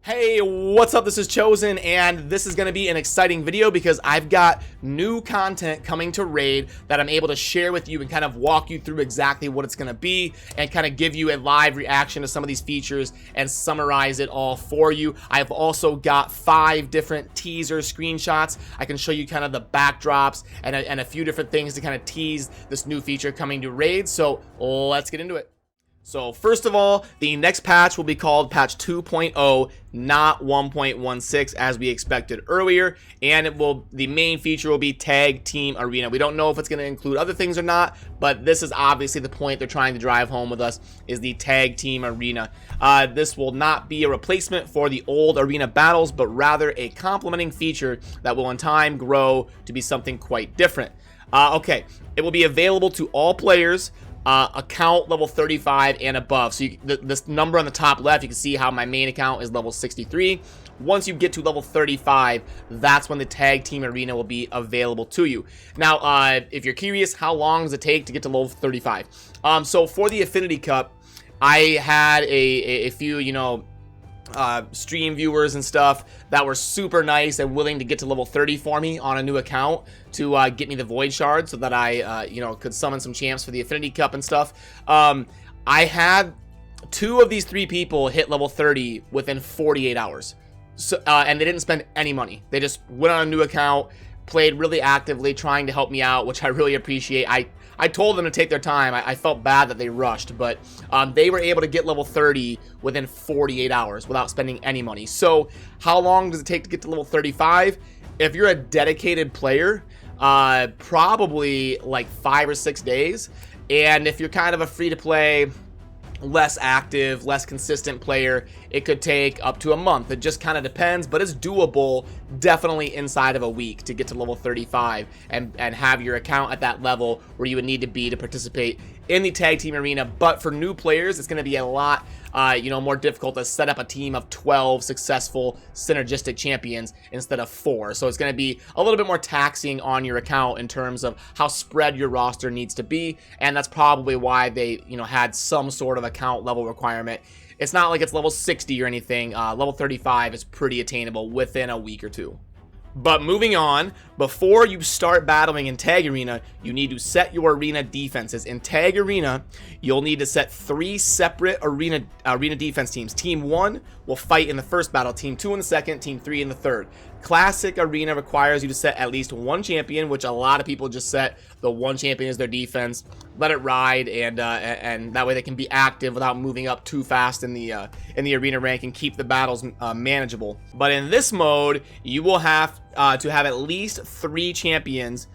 Hey, what's up? This is Chosen, and this is going to be an exciting video because I've got new content coming to Raid that I'm able to share with you and kind of walk you through exactly what it's going to be and kind of give you a live reaction to some of these features and summarize it all for you. I've also got 5 different teaser screenshots. I can show you kind of the backdrops and a few different things to kind of tease this new feature coming to Raid. So let's get into it. So first of all, the next patch will be called patch 2.0, not 1.16 as we expected earlier, and the main feature will be Tag Team Arena. We don't know if it's going to include other things or not, but this is obviously the point they're trying to drive home with us, is the Tag Team Arena. This will not be a replacement for the old arena battles, but rather a complementing feature that will in time grow to be something quite different. Okay, it will be available to all players, account level 35 and above. So this number on the top left, you can see how my main account is level 63. Once you get to level 35, that's when the Tag Team Arena will be available to you. Now, if you're curious, how long does it take to get to level 35? So for the Affinity Cup, I had a few, stream viewers and stuff that were super nice and willing to get to level 30 for me on a new account to get me the Void Shard so that I, could summon some champs for the Affinity Cup and stuff. I had 2 of these 3 people hit level 30 within 48 hours. So, and they didn't spend any money. They just went on a new account, played really actively, trying to help me out, which I really appreciate. I told them to take their time. I felt bad that they rushed, but they were able to get level 30 within 48 hours without spending any money. So how long does it take to get to level 35? If you're a dedicated player, probably like 5 or 6 days. And if you're kind of a free-to-play, less active, less consistent player, it could take up to a month. It just kind of depends, but it's doable definitely inside of a week to get to level 35 and have your account at that level where you would need to be to participate in the Tag Team Arena. But for new players, it's going to be a lot more difficult to set up a team of 12 successful synergistic champions instead of 4. So it's going to be a little bit more taxing on your account in terms of how spread your roster needs to be, and that's probably why they had some sort of account level requirement. It's not like it's level 60 or anything. Level 35 is pretty attainable within a week or 2. But moving on, before you start battling in Tag Arena, you need to set your arena defenses. In Tag Arena, you'll need to set 3 separate arena defense teams. Team 1 will fight in the first battle, Team 2 in the second, Team 3 in the third. Classic Arena requires you to set at least 1 champion, which a lot of people just set the 1 champion as their defense, let it ride, and that way they can be active without moving up too fast in the arena rank and keep the battles manageable. But in this mode, you will have to have at least 3 champions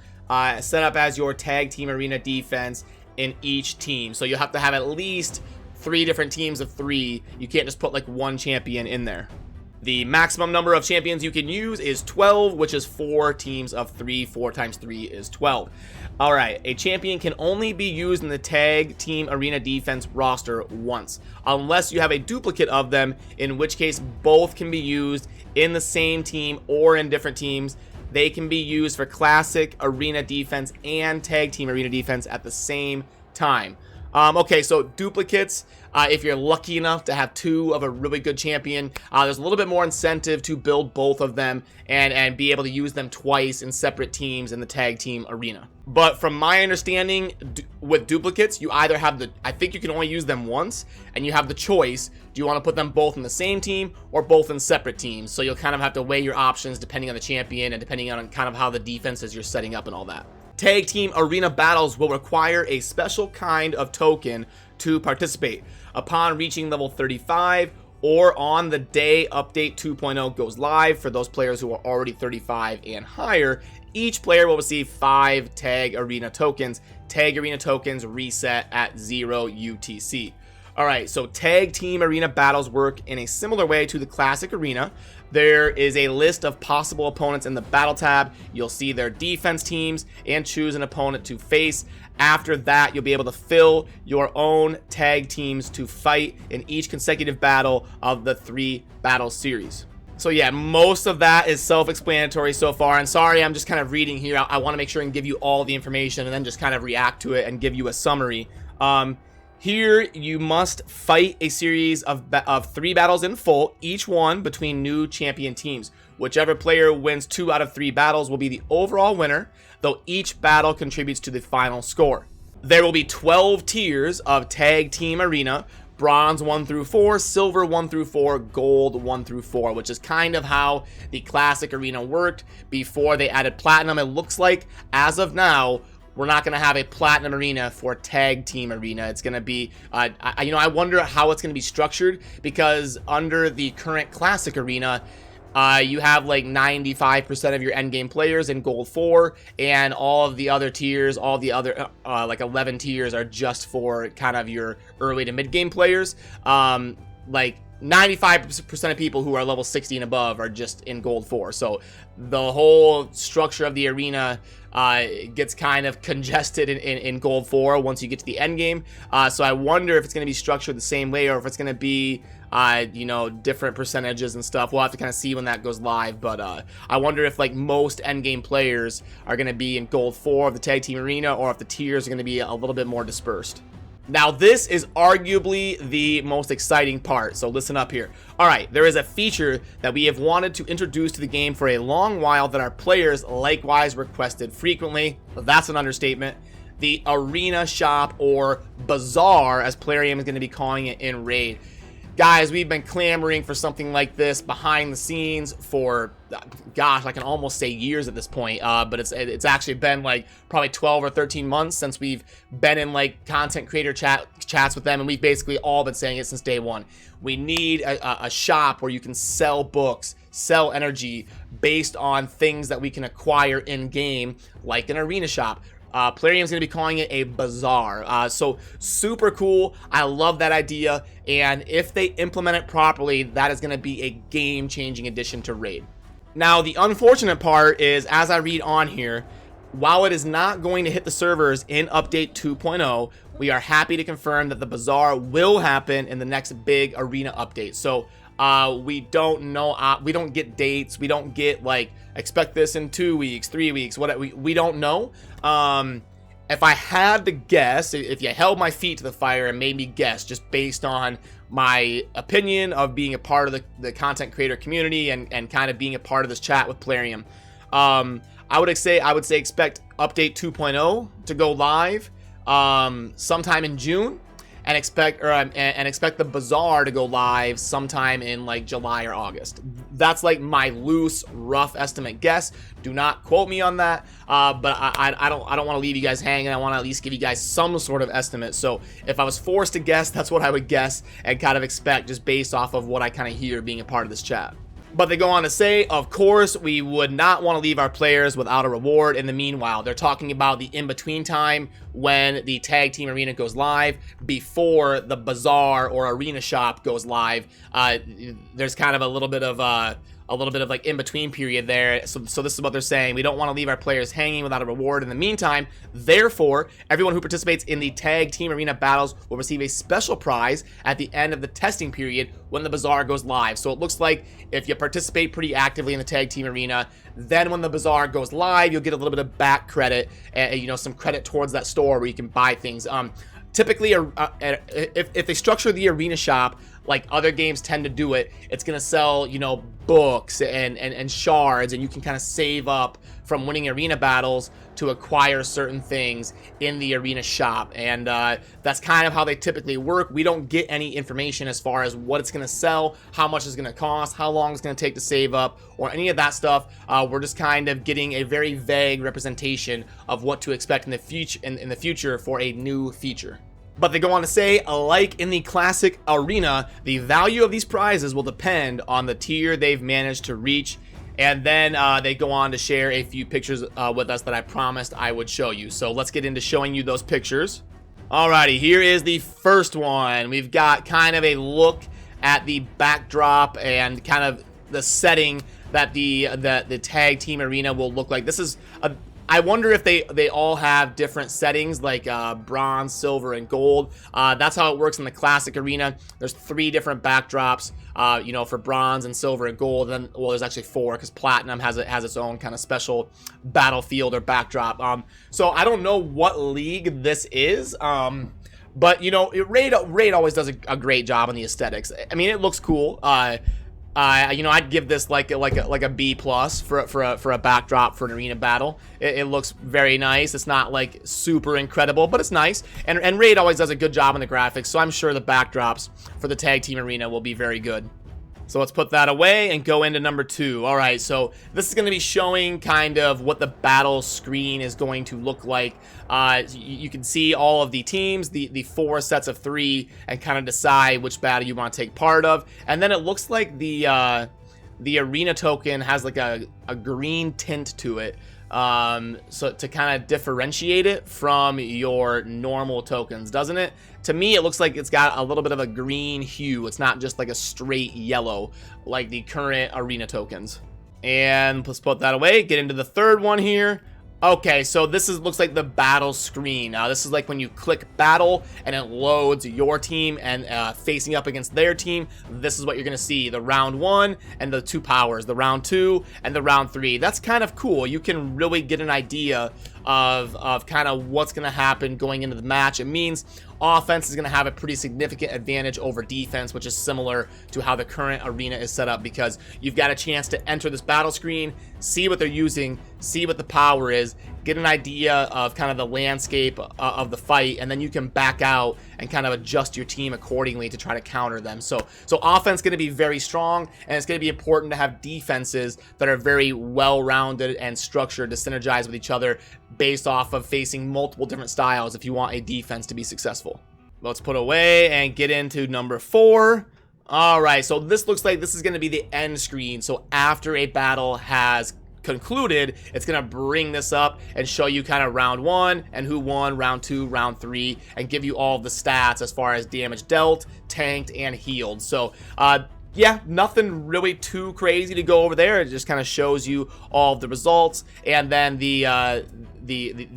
set up as your Tag Team Arena defense in each team. So you'll have to have at least 3 different teams of 3. You can't just put like 1 champion in there. The maximum number of champions you can use is 12, which is 4 teams of 3. 4 times 3 is 12. Alright, a champion can only be used in the Tag Team Arena defense roster once, unless you have a duplicate of them, in which case both can be used in the same team or in different teams. They can be used for Classic Arena defense and Tag Team Arena defense at the same time. Okay, so duplicates, if you're lucky enough to have 2 of a really good champion, there's a little bit more incentive to build both of them and be able to use them twice in separate teams in the Tag Team Arena. But from my understanding, with duplicates, you either have I think you can only use them once, and you have the choice, do you want to put them both in the same team or both in separate teams? So you'll kind of have to weigh your options depending on the champion and depending on kind of how the defenses you're setting up and all that. Tag Team Arena battles will require a special kind of token to participate. Upon reaching level 35 or on the day Update 2.0 goes live, for those players who are already 35 and higher, each player will receive 5 Tag Arena tokens. Tag Arena tokens reset at 0 UTC. Alright, so Tag Team Arena battles work in a similar way to the Classic Arena. There is a list of possible opponents in the Battle tab. You'll see their defense teams and choose an opponent to face. After that, you'll be able to fill your own tag teams to fight in each consecutive battle of the 3 battle series. So yeah, most of that is self-explanatory so far, and sorry, I'm just kind of reading here. I want to make sure and give you all the information and then just kind of react to it and give you a summary. Here, you must fight a series of 3 battles in full, each one between new champion teams. Whichever player wins 2 out of 3 battles will be the overall winner, though each battle contributes to the final score. There will be 12 tiers of Tag Team Arena, bronze 1 through 4, silver 1 through 4, gold 1 through 4, which is kind of how the classic arena worked before they added platinum. It looks like, as of now, we're not going to have a platinum arena for Tag Team Arena. It's going to be, I wonder how it's going to be structured, because under the current classic arena, you have like 95% of your endgame players in gold 4, and all of the other tiers, all the other like 11 tiers are just for kind of your early to mid game players. Like 95% of people who are level 60 and above are just in gold 4. So the whole structure of the arena gets kind of congested in gold 4 once you get to the end game. So I wonder if it's going to be structured the same way, or if it's going to be different percentages and stuff. We'll have to kind of see when that goes live, but I wonder if like most endgame players are going to be in gold 4 of the Tag Team Arena, or if the tiers are going to be a little bit more dispersed. Now, this is arguably the most exciting part, so listen up here. Alright, there is a feature that we have wanted to introduce to the game for a long while that our players likewise requested frequently. That's an understatement. The Arena Shop, or Bazaar, as Plarium is going to be calling it in Raid. Guys, we've been clamoring for something like this behind the scenes for, gosh, I can almost say years at this point, but it's actually been like probably 12 or 13 months since we've been in like content creator chats with them, and we've basically all been saying it since day one. We need a shop where you can sell books, sell energy based on things that we can acquire in-game, like an arena shop. Plarium's going to be calling it a bazaar. So super cool. I love that idea. And if they implement it properly, that is going to be a game-changing addition to Raid. Now, the unfortunate part is, as I read on here, while it is not going to hit the servers in update 2.0, we are happy to confirm that the bazaar will happen in the next big arena update. So we don't know, we don't get dates, we don't get like expect this in 2 weeks, 3 weeks, what we don't know. If I had to guess, if you held my feet to the fire and made me guess just based on my opinion of being a part of the content creator community and kind of being a part of this chat with Plarium, I would say expect update 2.0 to go live sometime in June, and expect the bazaar to go live sometime in like July or August. That's like my loose, rough estimate guess. Do not quote me on that. But I don't want to leave you guys hanging. I want to at least give you guys some sort of estimate. So if I was forced to guess, that's what I would guess and kind of expect, just based off of what I kind of hear being a part of this chat. But they go on to say, of course, we would not want to leave our players without a reward in the meanwhile. They're talking about the in-between time when the Tag Team Arena goes live before the Bazaar or Arena Shop goes live. There's kind of a little bit of like in-between period there. So this is what they're saying. We don't want to leave our players hanging without a reward in the meantime. Therefore, everyone who participates in the Tag Team Arena battles will receive a special prize at the end of the testing period when the Bazaar goes live. So it looks like if you participate pretty actively in the Tag Team Arena, then when the Bazaar goes live, you'll get a little bit of back credit, some credit towards that store where you can buy things. Typically, if they structure the arena shop like other games tend to do it, it's going to sell, books and shards, and you can kind of save up from winning arena battles to acquire certain things in the arena shop. And that's kind of how they typically work. We don't get any information as far as what it's going to sell, how much it's going to cost, how long it's going to take to save up, or any of that stuff. We're just kind of getting a very vague representation of what to expect in the future for a new feature. But they go on to say, like in the classic arena, the value of these prizes will depend on the tier they've managed to reach. And then they go on to share a few pictures with us that I promised I would show you. So let's get into showing you those pictures. Alrighty, here is the first one. We've got kind of a look at the backdrop and kind of the setting that the Tag Team Arena will look like. This is I wonder if they all have different settings, like bronze, silver, and gold. That's how it works in the classic arena. There's 3 different backdrops, for bronze and silver and gold. And then, well, there's actually 4 because platinum has its own kind of special battlefield or backdrop. So I don't know what league this is, But, you know, Raid always does a great job on the aesthetics. I mean, it looks cool. You know, I'd give this like a B+ for a backdrop for an arena battle. It looks very nice. It's not like super incredible, but it's nice. And Raid always does a good job on the graphics, so I'm sure the backdrops for the tag team arena will be very good. So let's put that away and go into number 2. All right, so this is going to be showing kind of what the battle screen is going to look like. You can see all of the teams, the 4 sets of 3, and kind of decide which battle you want to take part of. And then it looks like the arena token has like a green tint to it. So to kind of differentiate it from your normal tokens, doesn't it? To me, it looks like it's got a little bit of a green hue. It's not just like a straight yellow like the current arena tokens. And let's put that away, get into the third one here. Okay, so this looks like the battle screen. This is like when you click battle and it loads your team and facing up against their team. This is what you're gonna see: the round 1 and the 2 powers, the round 2 and the round 3. That's kind of cool. You can really get an idea of kind of what's gonna happen going into the match. It means offense is going to have a pretty significant advantage over defense, which is similar to how the current arena is set up, because you've got a chance to enter this battle screen, see what they're using, see what the power is, get an idea of kind of the landscape of the fight, and then you can back out and kind of adjust your team accordingly to try to counter them. So offense is going to be very strong, and it's going to be important to have defenses that are very well-rounded and structured to synergize with each other based off of facing multiple different styles if you want a defense to be successful. Let's put away and get into number 4. All right, so this looks like this is going to be the end screen. So after a battle has concluded, it's going to bring this up and show you kind of round 1 and who won, round 2, round 3, and give you all of the stats as far as damage dealt, tanked, and healed. So yeah, nothing really too crazy to go over there. It just kind of shows you all of the results, and then the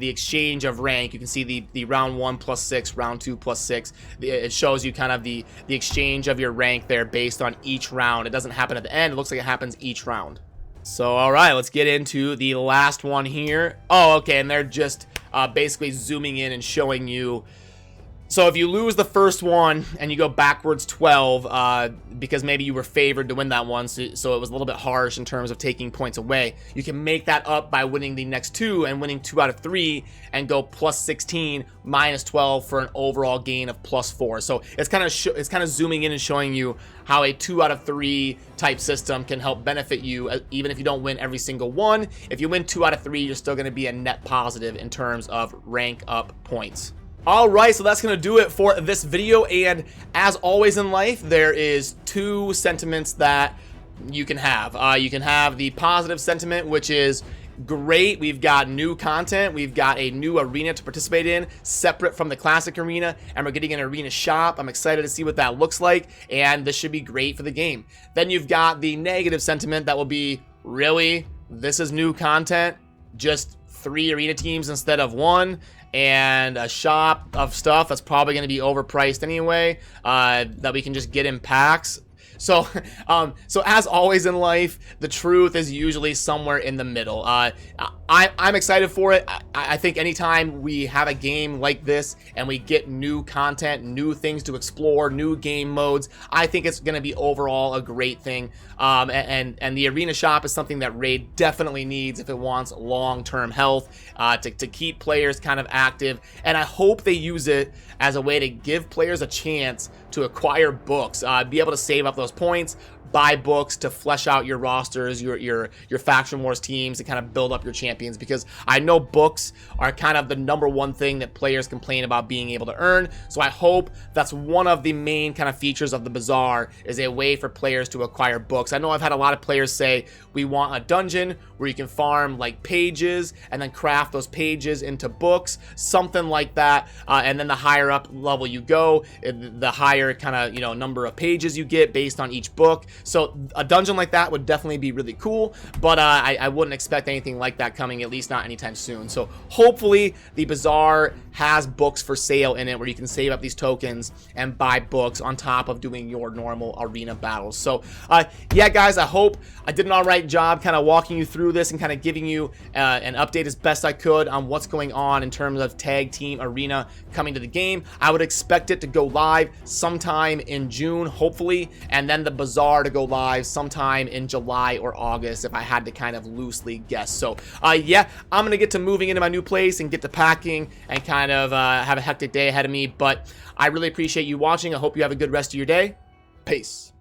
exchange of rank. You can see the round 1 plus 6, round 2 plus 6. It shows you kind of the exchange of your rank there based on each round. It doesn't happen at the end. It looks like it happens each round. So all right, let's get into the last one here. Oh, okay, and they're just basically zooming in and showing you. So if you lose the first one and you go backwards 12 because maybe you were favored to win that one, so it was a little bit harsh in terms of taking points away, you can make that up by winning the next 2 and winning 2 out of 3 and go plus 16 minus 12 for an overall gain of plus 4. So it's kind of zooming in and showing you how a 2 out of 3 type system can help benefit you, even if you don't win every single one. If you win 2 out of 3, you're still going to be a net positive in terms of rank up points. Alright, so that's going to do it for this video, and as always in life, there is 2 sentiments that you can have. You can have the positive sentiment, which is great, we've got new content, we've got a new arena to participate in, separate from the classic arena, and we're getting an arena shop. I'm excited to see what that looks like, and this should be great for the game. Then you've got the negative sentiment that will be, really, this is new content, just 3 arena teams instead of 1, and a shop of stuff that's probably going to be overpriced anyway, that we can just get in packs. So as always in life, the truth is usually somewhere in the middle. I'm excited for it. I think anytime we have a game like this and we get new content, new things to explore, new game modes, I think it's going to be overall a great thing. And the arena shop is something that Raid definitely needs if it wants long-term health, to keep players kind of active. And I hope they use it as a way to give players a chance to acquire books, be able to save up those points, buy books to flesh out your rosters, your faction wars teams, and kind of build up your champions, because I know books are kind of the #1 thing that players complain about being able to earn. So I hope that's one of the main kind of features of the Bazaar, is a way for players to acquire books. I know I've had a lot of players say, we want a dungeon where you can farm like pages and then craft those pages into books, something like that. And then the higher up level you go, the higher kind of, number of pages you get based on each book. So a dungeon like that would definitely be really cool, but I wouldn't expect anything like that coming, at least not anytime soon. So hopefully the Bazaar has books for sale in it where you can save up these tokens and buy books on top of doing your normal arena battles. So yeah, guys, I hope I did an all right job kind of walking you through this and kind of giving you an update as best I could on what's going on in terms of tag team arena coming to the game. I would expect it to go live sometime in June, hopefully, and then the Bazaar to go live sometime in July or August, if I had to kind of loosely guess. So yeah, I'm gonna get to moving into my new place and get to packing and kind of have a hectic day ahead of me, but I really appreciate you watching. I hope you have a good rest of your day. Peace.